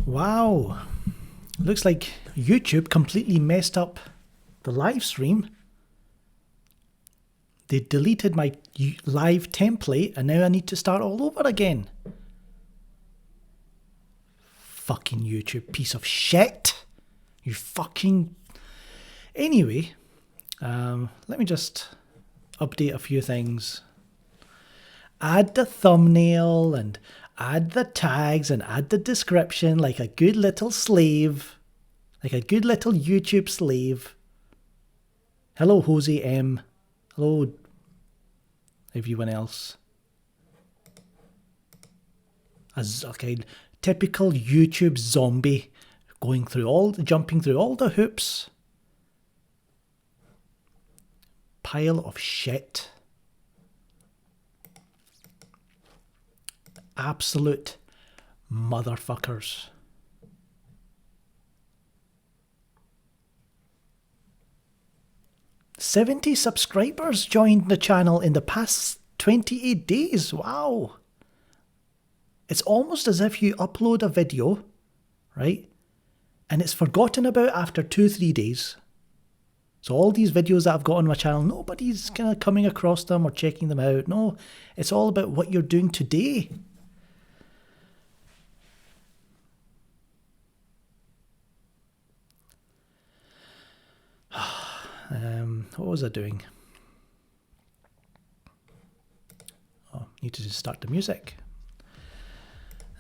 Wow. Looks like YouTube completely messed up the live stream. They deleted my live template and now I need to start all over again. Fucking YouTube piece of shit. You fucking... Anyway, let me just update a few things. Add the thumbnail and add the tags and add the description like a good little slave. Like a good little YouTube slave. Hello, Jose M. Hello, everyone else. As okay, typical YouTube zombie, jumping through all the hoops. Pile of shit. Absolute motherfuckers. "70 subscribers joined the channel in the past 28 days. Wow. It's almost as if you upload a video, right? And it's forgotten about after 2-3 days. So all these videos that I've got on my channel, nobody's kind of coming across them or checking them out. No, it's all about what you're doing today. What was I doing? Oh, need to just start the music.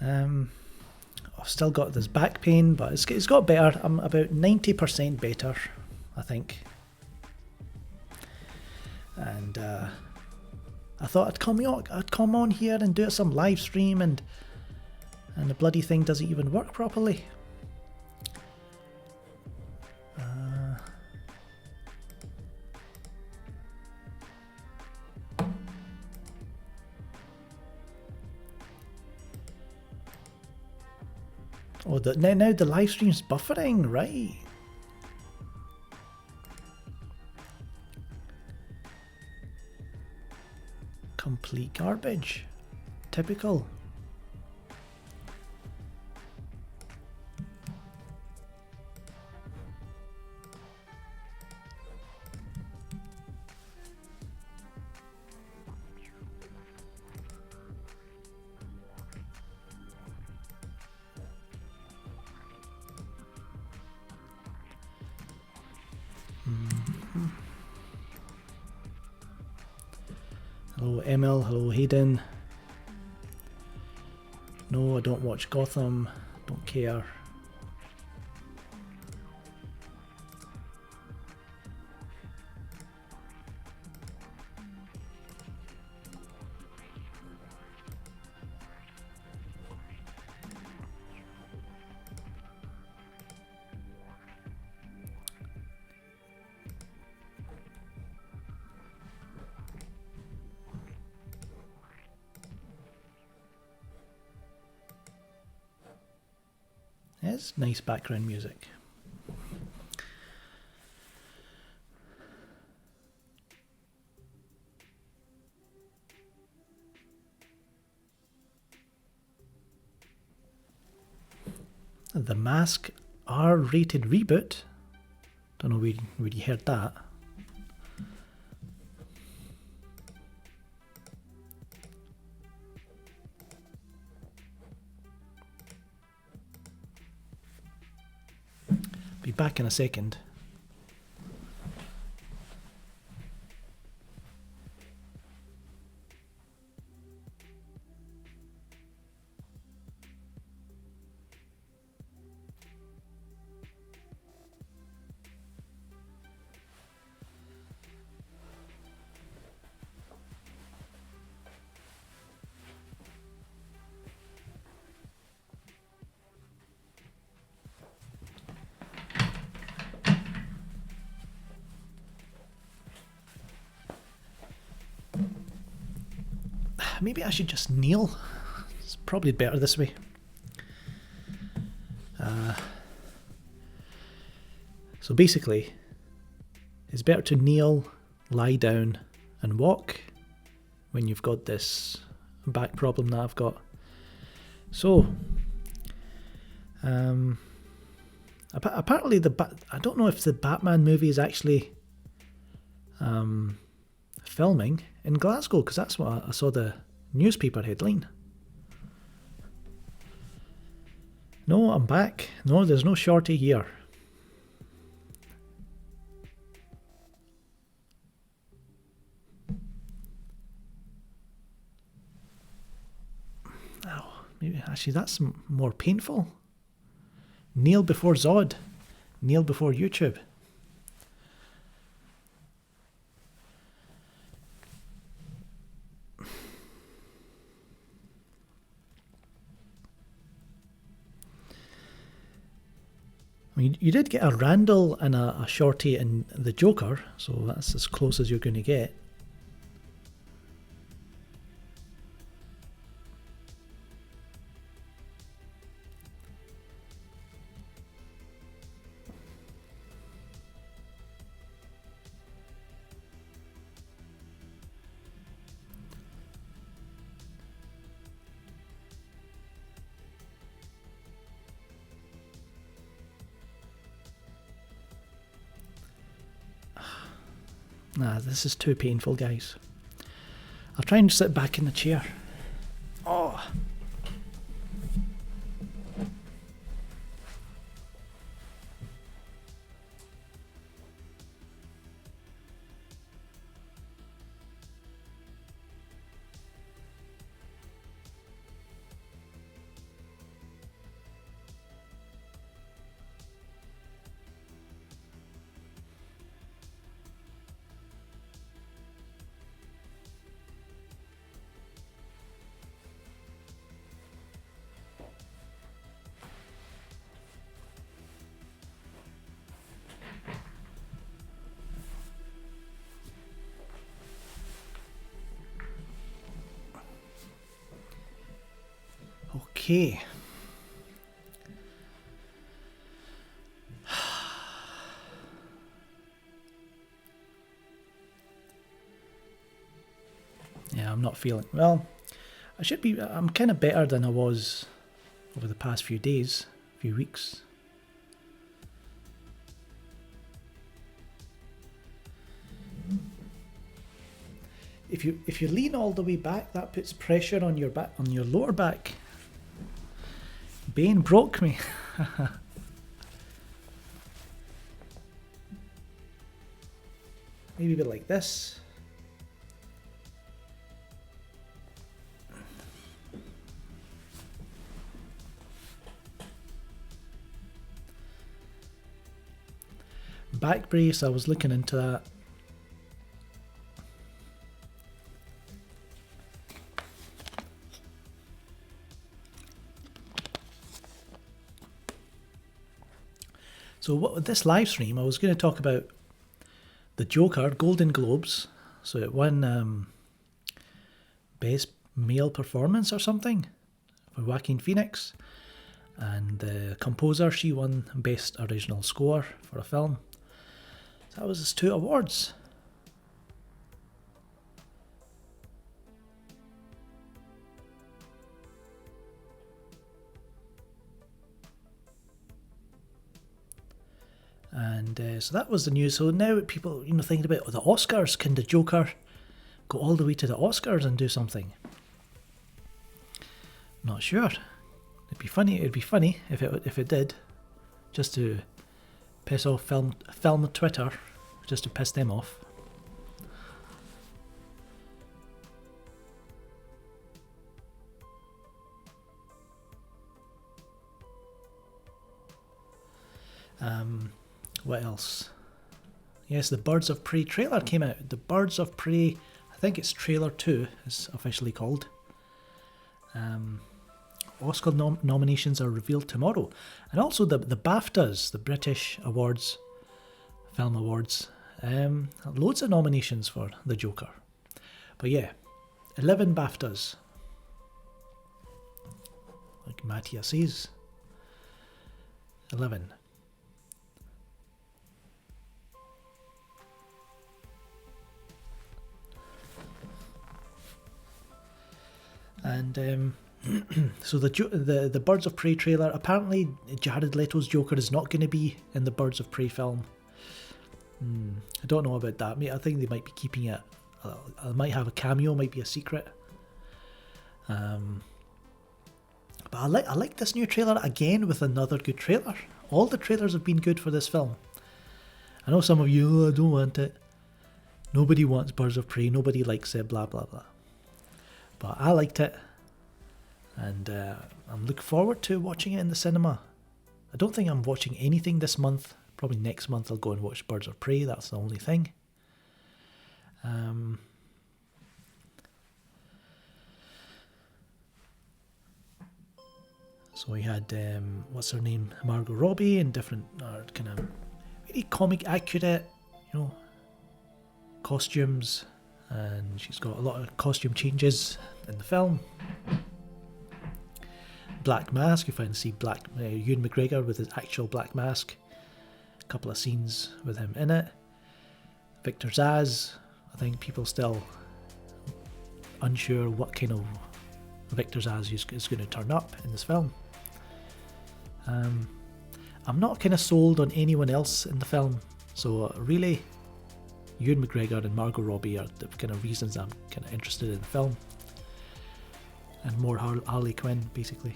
I've still got this back pain, but it's got better. I'm about 90% better, I think. And I thought I'd come on here and do some live stream, and the bloody thing doesn't even work properly. Oh, now the live stream's buffering, right? Complete garbage. Typical. Hello Emil, hello Hayden. No, I don't watch Gotham, don't care. It's nice background music. The Mask R-rated reboot. Don't know where you heard that. Be back in a second. Maybe I should just kneel. It's probably better this way. So basically, it's better to kneel, lie down and walk when you've got this back problem that I've got. So, Apparently, I don't know if the Batman movie is actually filming in Glasgow, because that's what I saw the newspaper headline. No, I'm back. No, there's no shorty here. Oh, maybe actually that's more painful. Kneel before Zod. Kneel before YouTube. I mean, you did get a Randall and a shorty in the Joker, so that's as close as you're going to get. Nah, this is too painful, guys. I'll try and sit back in the chair. Oh. Okay. Yeah, I'm not feeling well. I'm kind of better than I was over the past few days, few weeks. If you lean all the way back, that puts pressure on your back, on your lower back. Bane broke me. Maybe a bit like this. Back brace, I was looking into that. So what this live stream, I was going to talk about the Joker Golden Globes. So it won Best Male Performance or something for Joaquin Phoenix. And the composer, she won Best Original Score for a film. So that was his 2 awards. And so that was the news. So now people, thinking about the Oscars. Can the Joker go all the way to the Oscars and do something? Not sure. It'd be funny if it did, just to piss off film Twitter, just to piss them off. What else? Yes, the Birds of Prey trailer came out. The Birds of Prey, I think it's trailer 2 is officially called. Oscar nominations are revealed tomorrow. And also the BAFTAs, the British Awards, Film Awards. Loads of nominations for the Joker. But yeah, 11 BAFTAs. Like Matthias says. 11. And So the Birds of Prey trailer, apparently Jared Leto's Joker is not going to be in the Birds of Prey film. I don't know about that. I think they might be keeping it. I might have a cameo, might be a secret. But I like this new trailer again with another good trailer. All the trailers have been good for this film. I know some of you, I don't want it. Nobody wants Birds of Prey, nobody likes it, blah blah blah. But I liked it. And I'm looking forward to watching it in the cinema. I don't think I'm watching anything this month. Probably next month I'll go and watch Birds of Prey, that's the only thing. So we had, what's her name, Margot Robbie, in different, kind of very comic accurate, costumes. And she's got a lot of costume changes in the film. Black mask, you finally see Ewan McGregor with his actual black mask. A couple of scenes with him in it. Victor Zsasz, I think people still unsure what kind of Victor Zsasz is going to turn up in this film. I'm not kind of sold on anyone else in the film, so really Ewan McGregor and Margot Robbie are the kind of reasons I'm kind of interested in the film. And more Harley Quinn, basically.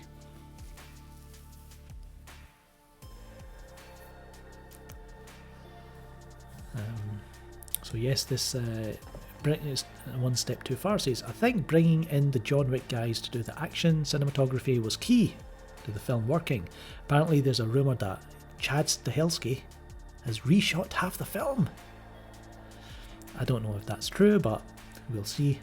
So yes, this is one step too far. Says, I think bringing in the John Wick guys to do the action cinematography was key to the film working. Apparently there's a rumour that Chad Stahelski has reshot half the film. I don't know if that's true, but we'll see.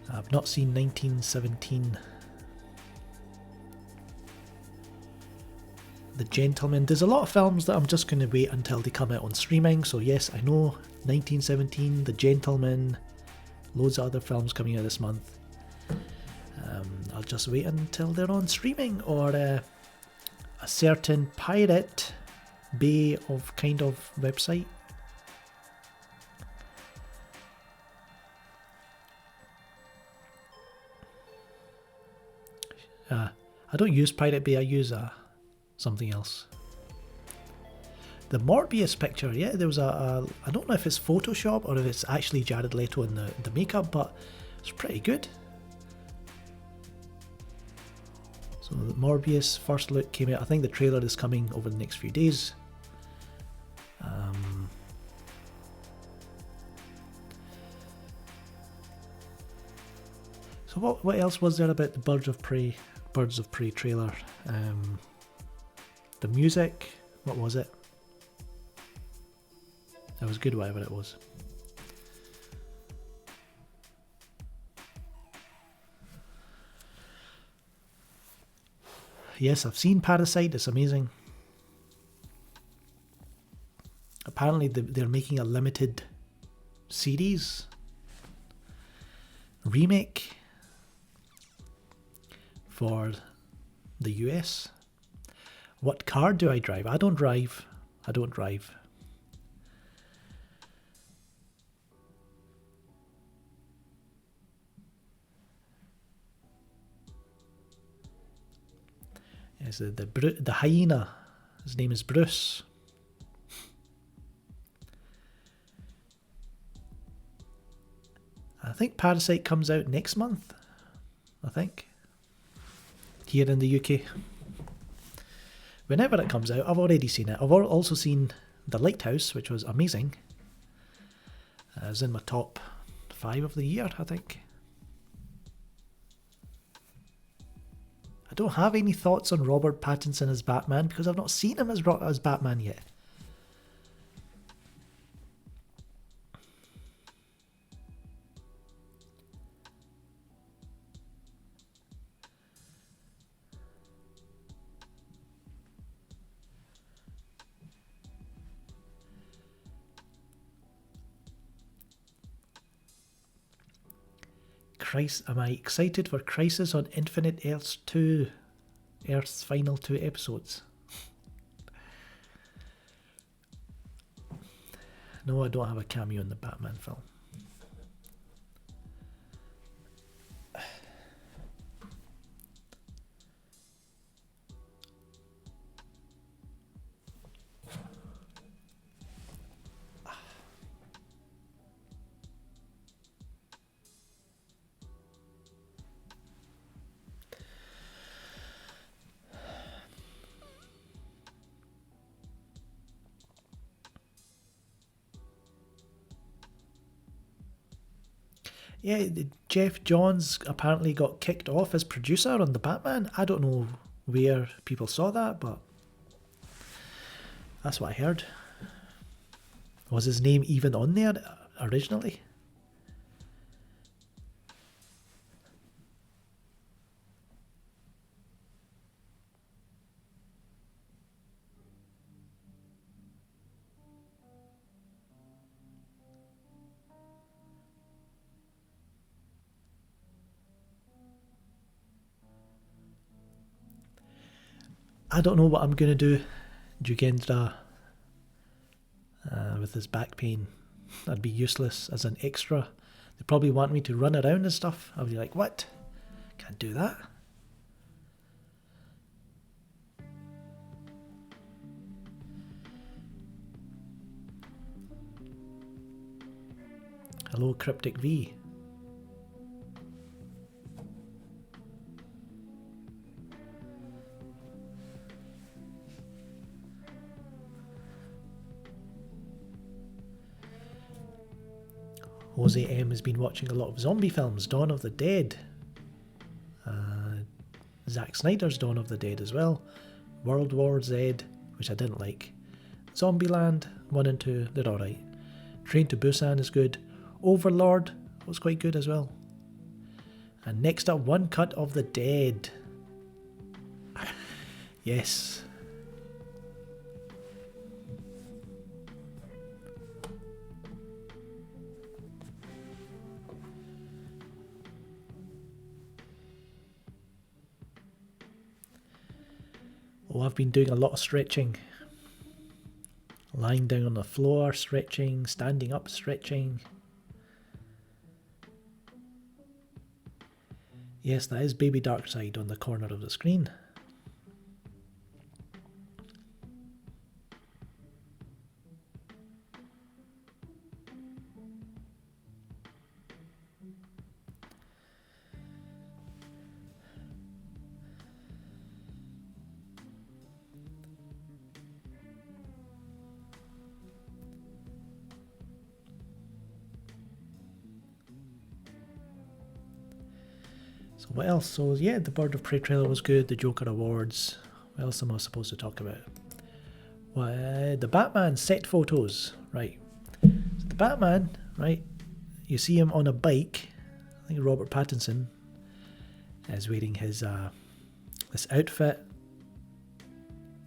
I've not seen 1917. The Gentleman. There's a lot of films that I'm just going to wait until they come out on streaming. So yes, I know 1917, The Gentleman, loads of other films coming out this month. I'll just wait until they're on streaming, or a certain Pirate Bay of kind of website. I don't use Pirate Bay, I use something else. The Morbius picture, yeah, there was I don't know if it's Photoshop or if it's actually Jared Leto in the makeup, but it's pretty good. So the Morbius first look came out. I think the trailer is coming over the next few days. So what else was there about the Birds of Prey trailer? The music, what was it? It was good, whatever it was. Yes, I've seen Parasite, it's amazing. Apparently they're making a limited series remake for the US. What car do I drive? I don't drive. Yes, the hyena. His name is Bruce. I think Parasite comes out next month. I think. Here in the UK. Whenever it comes out, I've already seen it. I've also seen The Lighthouse, which was amazing. It was in my top 5 of the year, I think. I don't have any thoughts on Robert Pattinson as Batman because I've not seen him as Batman yet. Am I excited for Crisis on Infinite Earths 2? Earth's final 2 episodes. No, I don't have a cameo in the Batman film. Yeah, Jeff Johns apparently got kicked off as producer on the Batman. I don't know where people saw that, but that's what I heard. Was his name even on there originally? I don't know what I'm going to do, Jukendra, with his back pain. I'd be useless as an extra. They probably want me to run around and stuff. I'll be like, what? Can't do that. Hello, Cryptic V. Jose M has been watching a lot of zombie films. Dawn of the Dead. Zack Snyder's Dawn of the Dead as well. World War Z, which I didn't like. Zombieland 1 and 2, they're alright. Train to Busan is good. Overlord was quite good as well. And next up, One Cut of the Dead. Yes. Oh, I've been doing a lot of stretching. Lying down on the floor, stretching, standing up, stretching. Yes, that is Baby Darkseid on the corner of the screen. So what else? So yeah, the Bird of Prey trailer was good. The Joker Awards. What else am I supposed to talk about? Well, the Batman set photos. Right. So the Batman, right? You see him on a bike. I think Robert Pattinson is wearing his this outfit.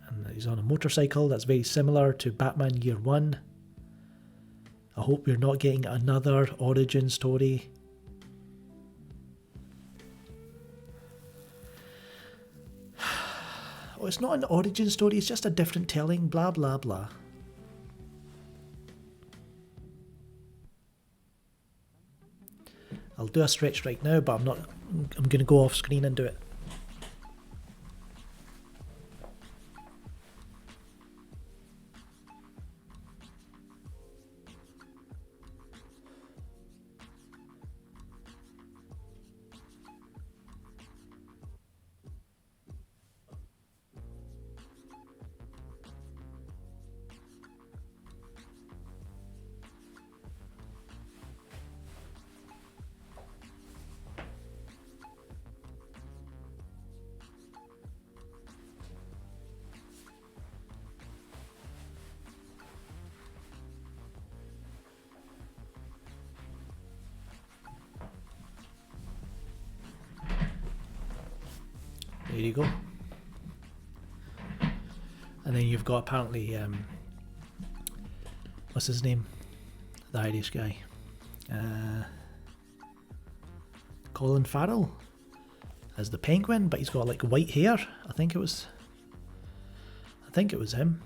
And he's on a motorcycle that's very similar to Batman Year One. I hope you're not getting another origin story. Oh, it's not an origin story, it's just a different telling, blah blah blah. I'll do a stretch right now, but I'm going to go off screen and do it. There you go. And then you've got apparently, what's his name? The Irish guy. Colin Farrell as the Penguin, but he's got like white hair. I think it was him.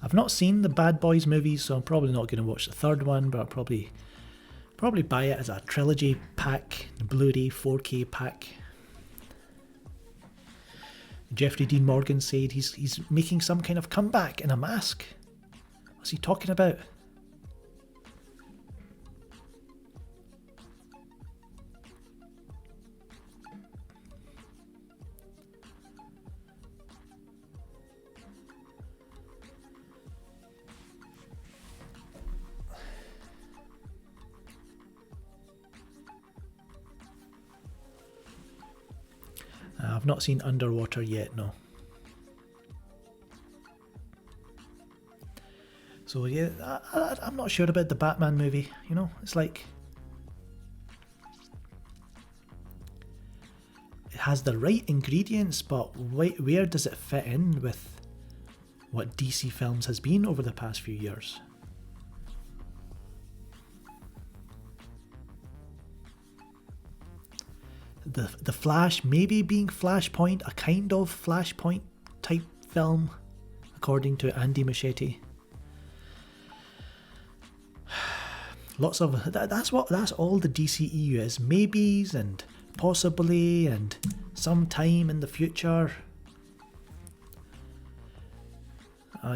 I've not seen the Bad Boys movies, so I'm probably not going to watch the third one, but I'll probably buy it as a trilogy pack, Blu-ray 4K pack. Jeffrey Dean Morgan said he's making some kind of comeback in a mask. What's he talking about? I've not seen Underwater yet, no. So yeah, I'm not sure about the Batman movie, you know, it's like... It has the right ingredients, but where does it fit in with what DC Films has been over the past few years? The Flash maybe being Flashpoint, a kind of Flashpoint type film, according to Andy Machete. Lots of that's all the DCEU is. Maybes and possibly and sometime in the future.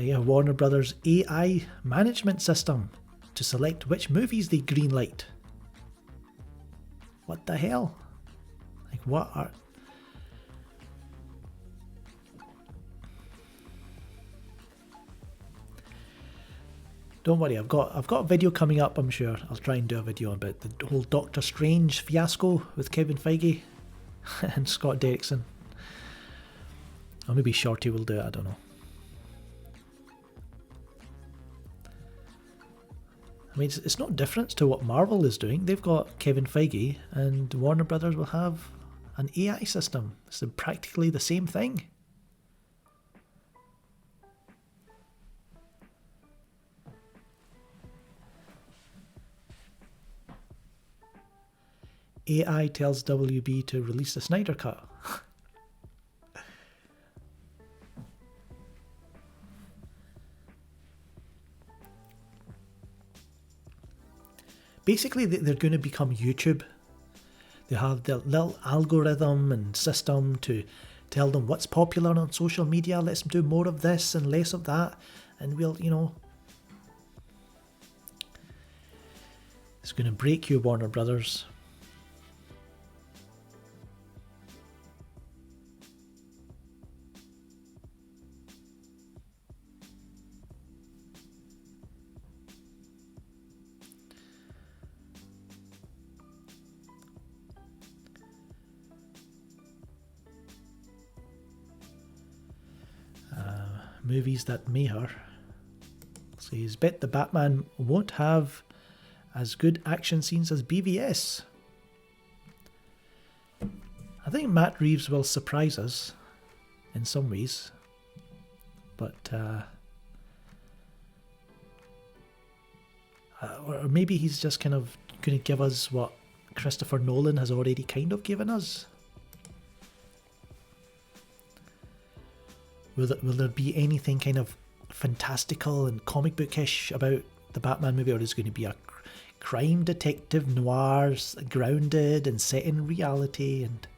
Yeah, Warner Brothers AI management system to select which movies they greenlight. What the hell? Like, what are... Don't worry, I've got a video coming up, I'm sure. I'll try and do a video about the whole Doctor Strange fiasco with Kevin Feige and Scott Derrickson. Or maybe Shorty will do it, I don't know. I mean, it's no difference to what Marvel is doing. They've got Kevin Feige, and Warner Brothers will have an AI system. It's practically the same thing. AI tells WB to release the Snyder Cut. Basically, they're going to become YouTube. They have their little algorithm and system to tell them what's popular on social media. Let's do more of this and less of that. And we'll, you know... It's going to break you, Warner Brothers. Movies that may her. Says, bet the Batman won't have as good action scenes as BVS. I think Matt Reeves will surprise us in some ways, but or maybe he's just kind of going to give us what Christopher Nolan has already kind of given us. Will there be anything kind of fantastical and comic bookish about the Batman movie, or is it going to be a crime detective noir, grounded and set in reality? And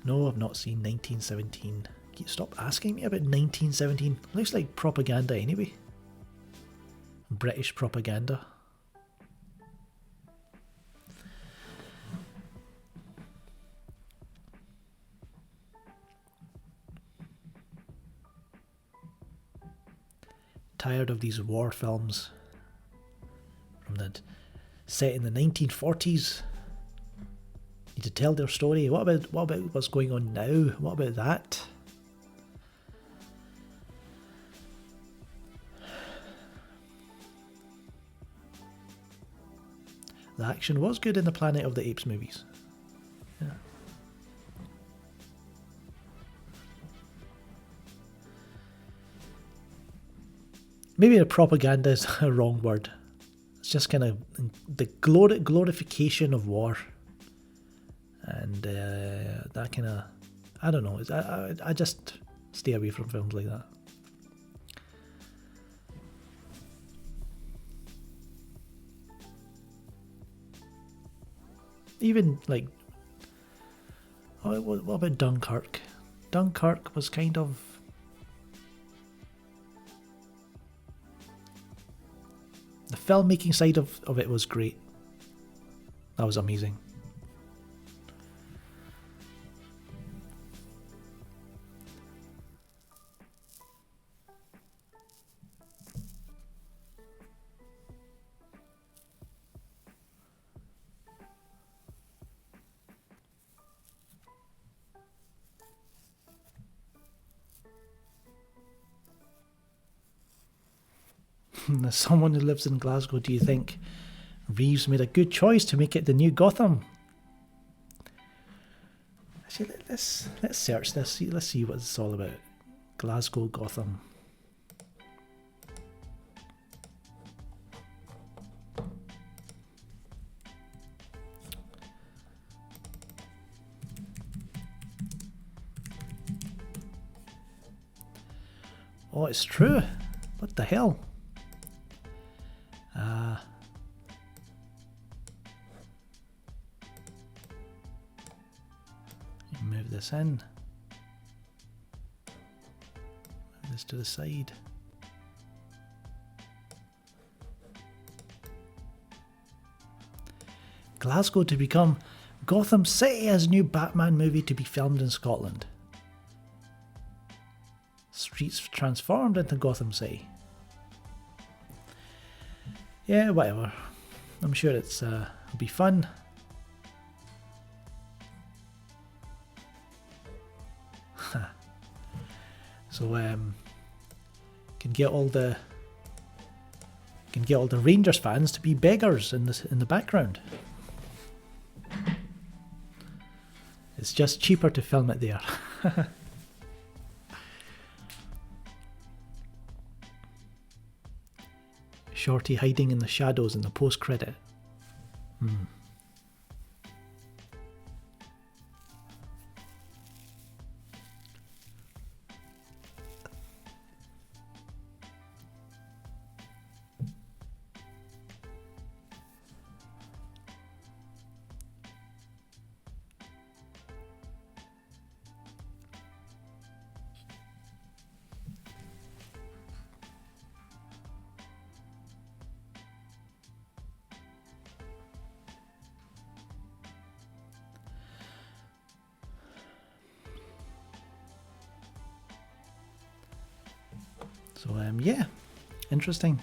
no, I've not seen 1917. Stop asking me about 1917. Looks like propaganda anyway. British propaganda. Tired of these war films from the set in the 1940s. Need to tell their story. What about what's going on now? What about that? The action was good in the Planet of the Apes movies. Yeah. maybe the propaganda is a wrong word. It's just kind of the glorification of war. And that kind of, I don't know, I just stay away from films like that. Even like, what about Dunkirk? Dunkirk was kind of, the filmmaking side of it was great. That was amazing. As someone who lives in Glasgow, do you think Reeves made a good choice to make it the new Gotham? Actually, let's search this. Let's see what it's all about. Glasgow, Gotham. Oh, it's true. What the hell? Move this in. Move this to the side. Glasgow to become Gotham City as new Batman movie to be filmed in Scotland. Streets transformed into Gotham City. Yeah, whatever. I'm sure it'll be fun. So can get all the Rangers fans to be beggars in the background. It's just cheaper to film it there. Shorty hiding in the shadows in the post-credit. So yeah, interesting.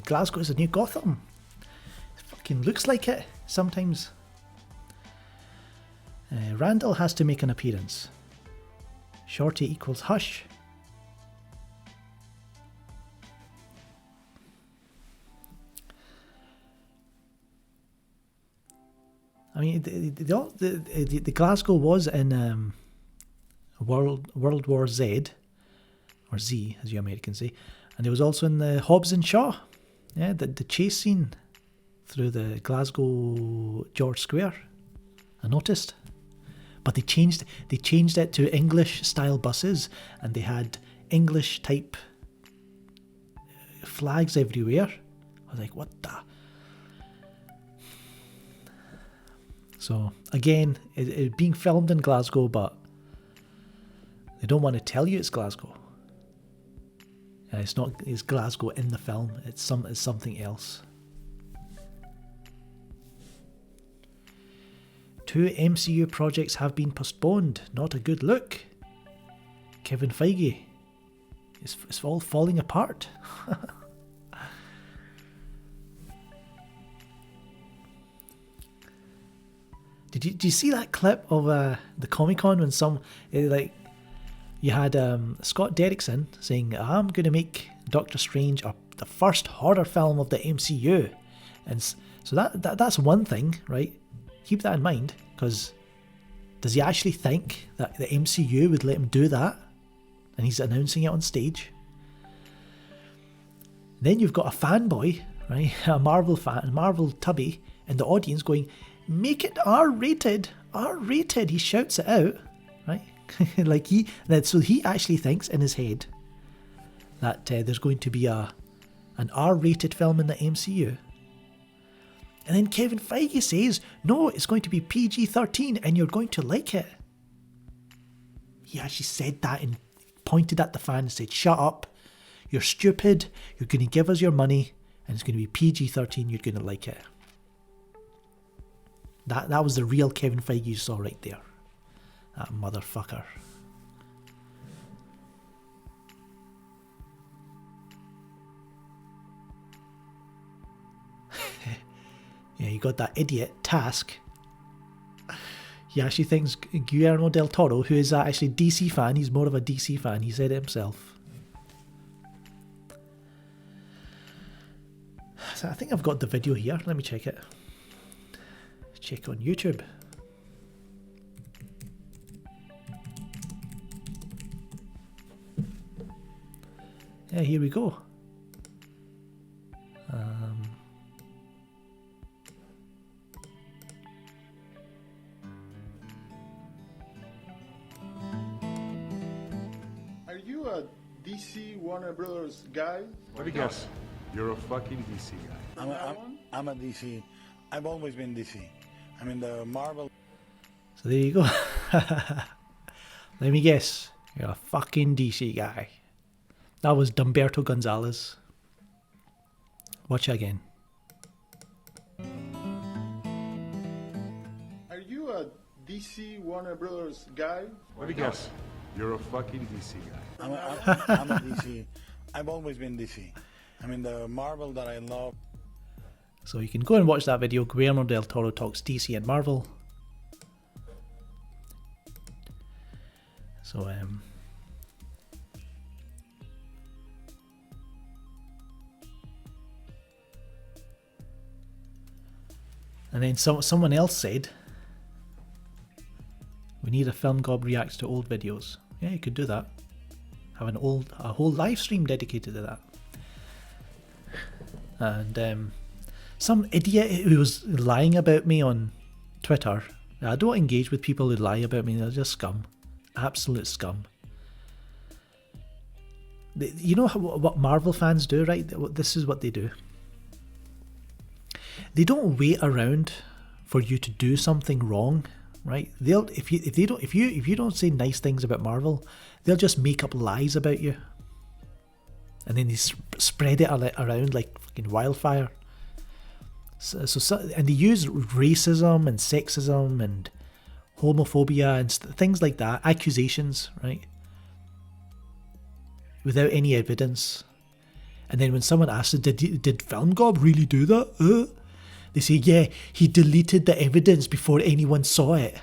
Glasgow is a new Gotham. It fucking looks like it sometimes. Randall has to make an appearance. Shorty equals Hush. I mean, the Glasgow was in World War Z, or Z as you Americans say, and it was also in the Hobbs and Shaw. Yeah, the chase scene through the Glasgow George Square. I noticed, but they changed it to English style buses, and they had English type flags everywhere. I was like, what the? So again, it being filmed in Glasgow, but they don't want to tell you it's Glasgow. It's Glasgow in the film. It's something else. 2 MCU projects have been postponed. Not a good look. Kevin Feige. It's all falling apart. Did you see that clip of the Comic-Con when you had Scott Derrickson saying, I'm going to make Doctor Strange the first horror film of the MCU. And so that's one thing, right? Keep that in mind, because does he actually think that the MCU would let him do that? And he's announcing it on stage. Then you've got a fanboy, right? A Marvel fan, Marvel tubby in the audience going, make it R-rated, R-rated. He shouts it out, right? Like so he actually thinks in his head that there's going to be an R-rated film in the MCU. And then Kevin Feige says, no, it's going to be PG-13 and you're going to like it. He actually said that and pointed at the fan and said, shut up, you're stupid, you're going to give us your money and it's going to be PG-13, you're going to like it. That was the real Kevin Feige you saw right there. That motherfucker. Yeah, you got that idiot Task. He actually thinks Guillermo del Toro, who is actually a DC fan, he's more of a DC fan, he said it himself. So I think I've got the video here, let me check it. Check on YouTube. Yeah, here we go. Are you a DC Warner Brothers guy? Let me guess. You're a fucking DC guy. I'm a DC. I've always been DC. I mean, the Marvel. So there you go. Let me guess. You're a fucking DC guy. That was Dumberto Gonzalez. Watch it again. Are you a DC Warner Brothers guy? Let me guess. You're a fucking DC guy. I'm a DC. I've always been DC. I mean, the Marvel that I love. So you can go and watch that video. Guillermo del Toro talks DC and Marvel. So and then someone else said, we need a Film Gob reacts to old videos. Yeah, you could do that. Have a whole live stream dedicated to that. And some idiot who was lying about me on Twitter. I don't engage with people who lie about me. They're just scum. Absolute scum. You know what Marvel fans do, right? This is what they do. They don't wait around for you to do something wrong, right? If you don't say nice things about Marvel, they'll just make up lies about you, and then they spread it around like fucking wildfire. So and they use racism and sexism and homophobia and things like that, accusations, right? Without any evidence. And then when someone asks, did Film Gob really do that? They say, yeah, he deleted the evidence before anyone saw it.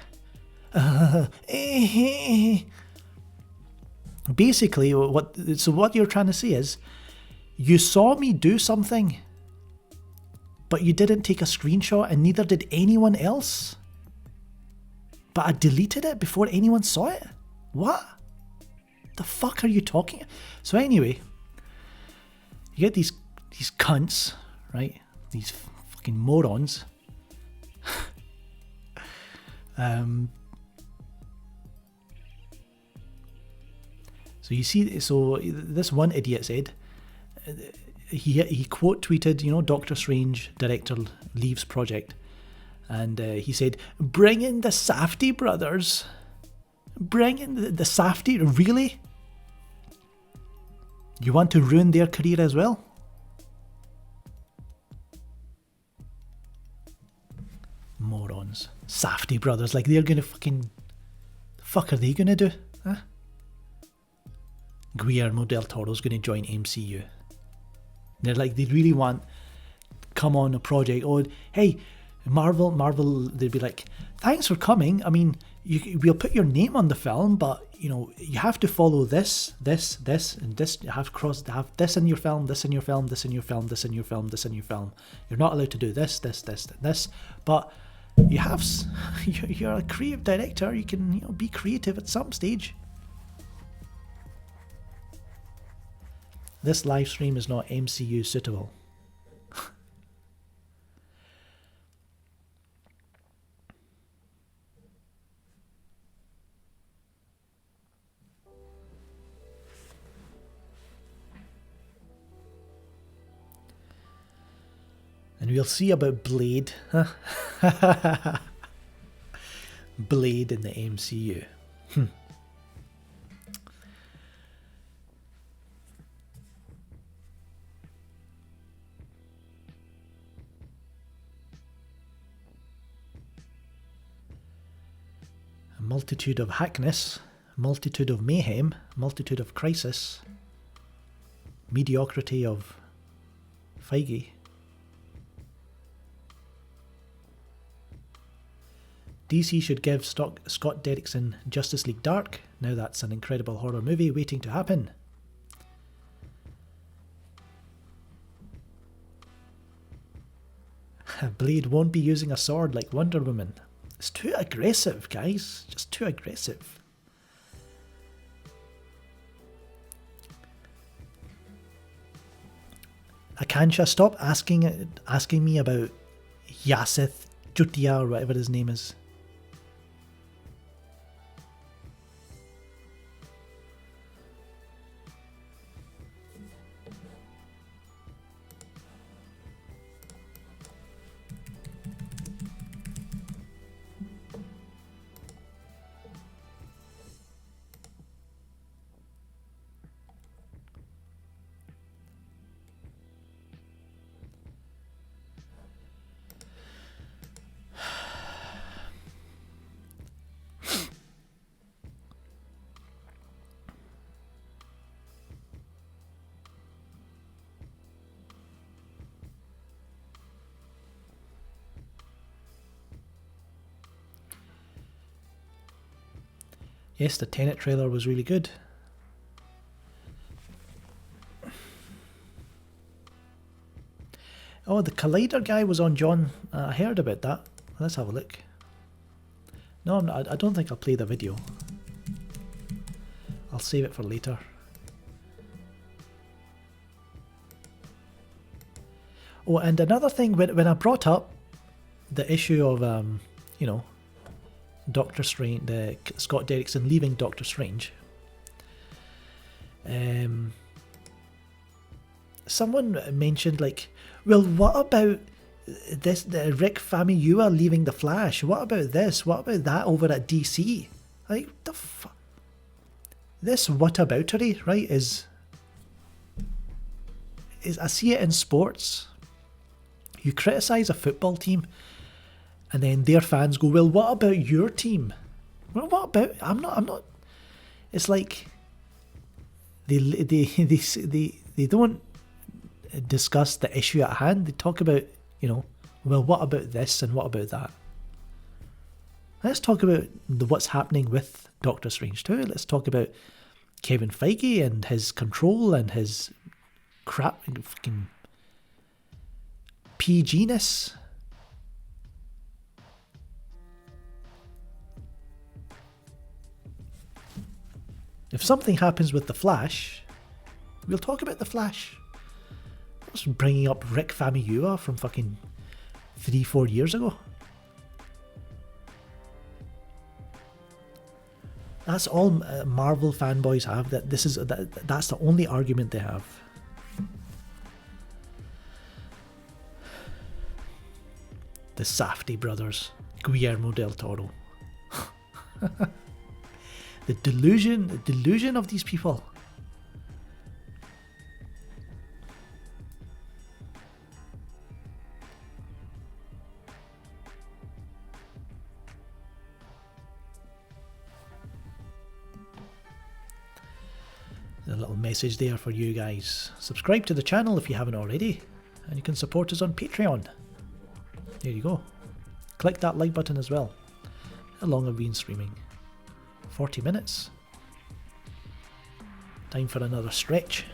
Basically, what you're trying to say is, you saw me do something, but you didn't take a screenshot, and neither did anyone else. But I deleted it before anyone saw it? What? The fuck are you talking? So anyway, you get these cunts, right? These fucking morons. So you see, so this one idiot said, he quote tweeted, Doctor Strange director leaves project, and he said, bring in the Safdie brothers. Bring in the Safdie, really? You want to ruin their career as well? Morons. Safdie brothers, like they're gonna fucking... The fuck are they gonna do? Huh? Guillermo del Toro's gonna join MCU. They're like, they really want... Come on a project. Oh, hey, Marvel, they'd be like, thanks for coming. I mean, we'll put your name on the film, but you have to follow this, and this. You have to have this in your film, this in your film, this in your film, this in your film, this in your film. You're not allowed to do this, but you have. You're a creative director. You can be creative at some stage. This live stream is not MCU suitable. And we'll see about Blade. Blade in the MCU. A multitude of hackness, multitude of mayhem, multitude of crisis, mediocrity of Feige. DC should give Scott Derrickson Justice League Dark. Now that's an incredible horror movie waiting to happen. Blade won't be using a sword like Wonder Woman. It's too aggressive, guys. Just too aggressive. Akansha, stop asking me about Yasith Jutia or whatever his name is. Yes, the Tenet trailer was really good. Oh, the Collider guy was on John. I heard about that. Let's have a look. No, I don't think I'll play the video. I'll save it for later. Oh, and another thing, when I brought up the issue of, you know, Doctor Strange, Scott Derrickson leaving Doctor Strange. Someone mentioned, like, well, what about this? The Rick Famuyiwa leaving the Flash. What about this? What about that over at DC? Like, the fuck? This whataboutery, right? Is I see it in sports. You criticize a football team. And then their fans go, well, what about your team? Well, what about... I'm not... It's like... They don't discuss the issue at hand. They talk about, you know, well, what about this and what about that? Let's talk about what's happening with Doctor Strange 2. Let's talk about Kevin Feige and his control and his crap... fucking PG-ness. If something happens with The Flash, we'll talk about The Flash. I was bringing up Rick Famuyiwa from fucking 3-4 years ago. That's all Marvel fanboys have. That's the only argument they have. The Safdie brothers, Guillermo del Toro. The delusion of these people. A little message there for you guys. Subscribe to the channel if you haven't already, and you can support us on Patreon. There you go. Click that like button as well. How long have we been streaming? 40 minutes. Time for another stretch.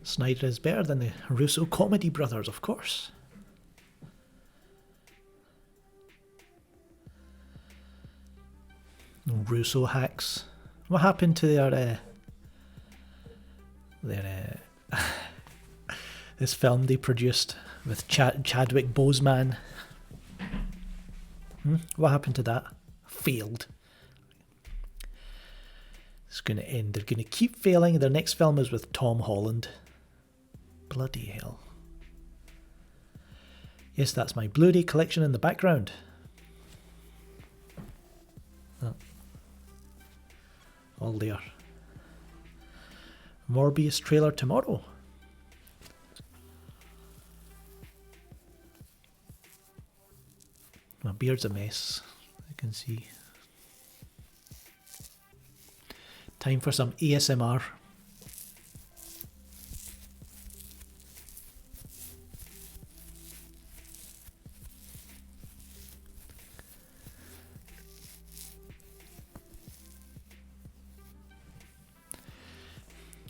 Snyder is better than the Russo comedy brothers, of course. Russo hacks. What happened to their this film they produced with Chadwick Boseman? What happened to that? Failed. It's going to end. They're going to keep failing. Their next film is with Tom Holland. Bloody hell. Yes, that's my Blu-ray collection in the background. Oh. All there. Morbius trailer tomorrow. My beard's a mess, I can see. Time for some ASMR.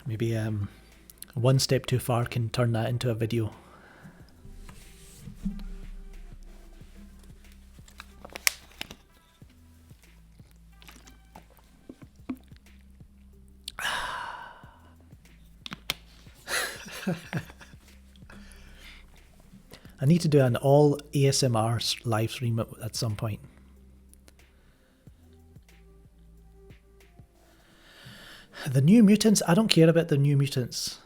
Maybe one step too far can turn that into a video. I need to do an all ASMR live stream at some point. The New Mutants, I don't care about the New Mutants.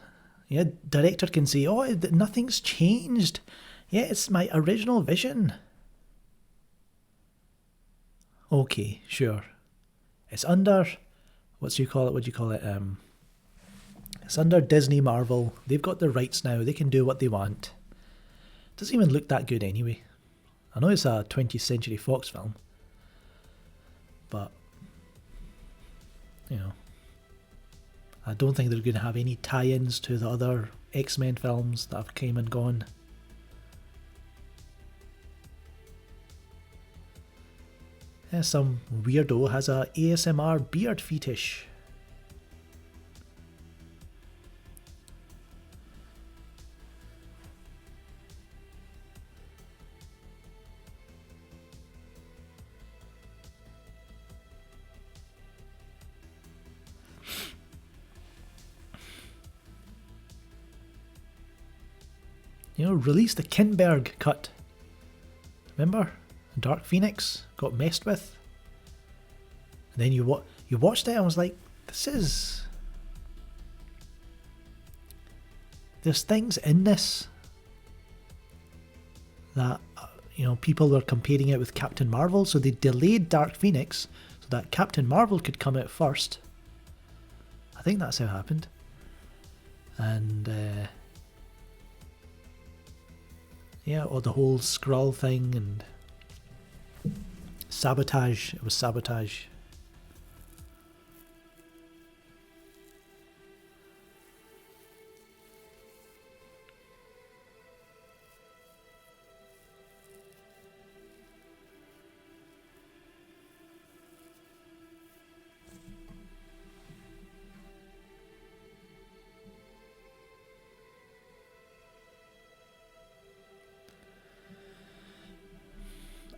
Yeah, director can say, oh, nothing's changed. Yeah, it's my original vision. Okay, sure. It's under, what do you call it? It's under Disney Marvel. They've got the rights now. They can do what they want. Doesn't even look that good anyway. I know it's a 20th Century Fox film. But, you know, I don't think they're going to have any tie-ins to the other X-Men films that have came and gone. Yeah, some weirdo has a ASMR beard fetish. You know, release the Kinberg cut. Remember? Dark Phoenix got messed with. And then you watched it and was like, there's things in this that, you know, people were comparing it with Captain Marvel, so they delayed Dark Phoenix so that Captain Marvel could come out first. I think that's how it happened. And yeah, or the whole Skrull thing and sabotage. It was sabotage.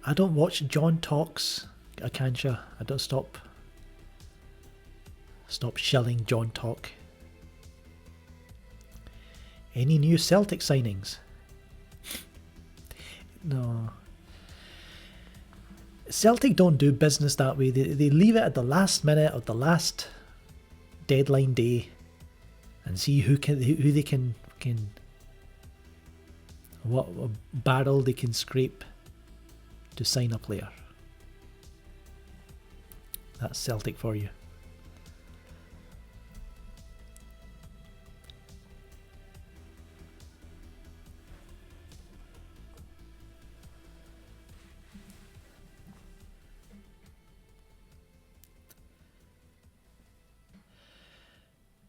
I don't watch John Talks, Akansha. I don't stop shilling John Talk. Any new Celtic signings? No. Celtic don't do business that way. They leave it at the last minute of the last deadline day and see who they can what barrel they can scrape to sign a player. That's Celtic for you.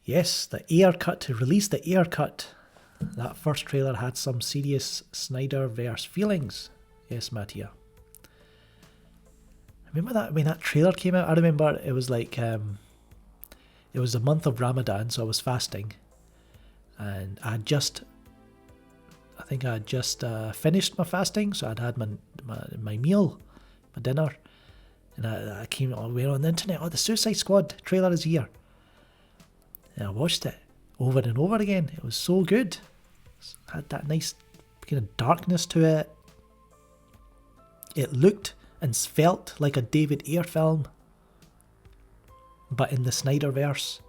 Yes, the Air Cut, to release the Air Cut. That first trailer had some serious Snyderverse feelings. Yes, Mattia. Remember that when that trailer came out? I remember it was like, it was the month of Ramadan, so I was fasting. and I think I had just finished my fasting, so I'd had my meal, my dinner, and I came away on the internet. Oh, the Suicide Squad trailer is here, and I watched it over and over again. It was so good. It had that nice kind of darkness to it. It looked and felt like a David Ayer film, but in the Snyderverse.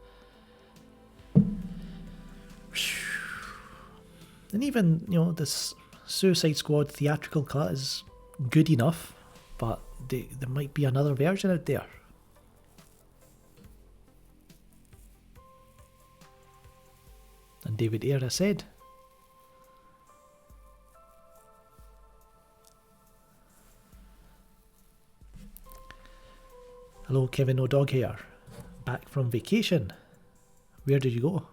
And even, this Suicide Squad theatrical cut is good enough, but there might be another version out there. And David Ayer has said. Hello, Kevin O'Dog here. Back from vacation. Where did you go?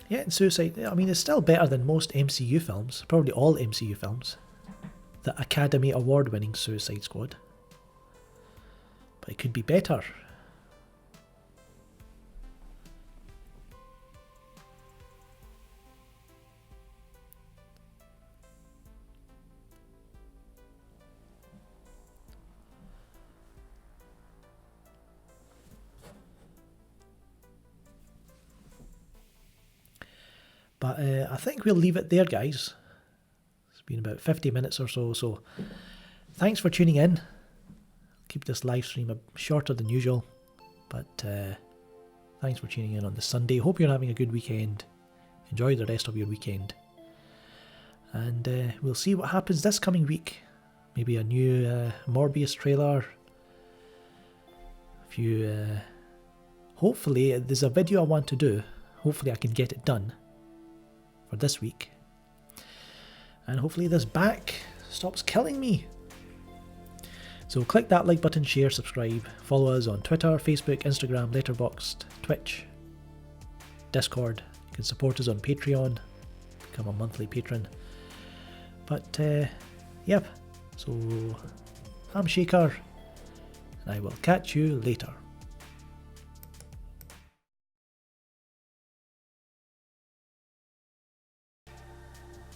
Yeah, and Suicide, I mean, it's still better than most MCU films, probably all MCU films. The Academy Award winning Suicide Squad. But it could be better. But I think we'll leave it there, guys. It's been about 50 minutes or so, so thanks for tuning in. Keep this live stream shorter than usual, but thanks for tuning in on this Sunday. Hope you're having a good weekend. Enjoy the rest of your weekend. And we'll see what happens this coming week. Maybe a new Morbius trailer. A few... hopefully, there's a video I want to do. Hopefully I can get it done for this week, and hopefully this back stops killing me. So click that like button, share, subscribe, follow us on Twitter, Facebook, Instagram, Letterboxd, Twitch, Discord. You can support us on Patreon, become a monthly patron. But yep, so I'm Shaker, and I will catch you later.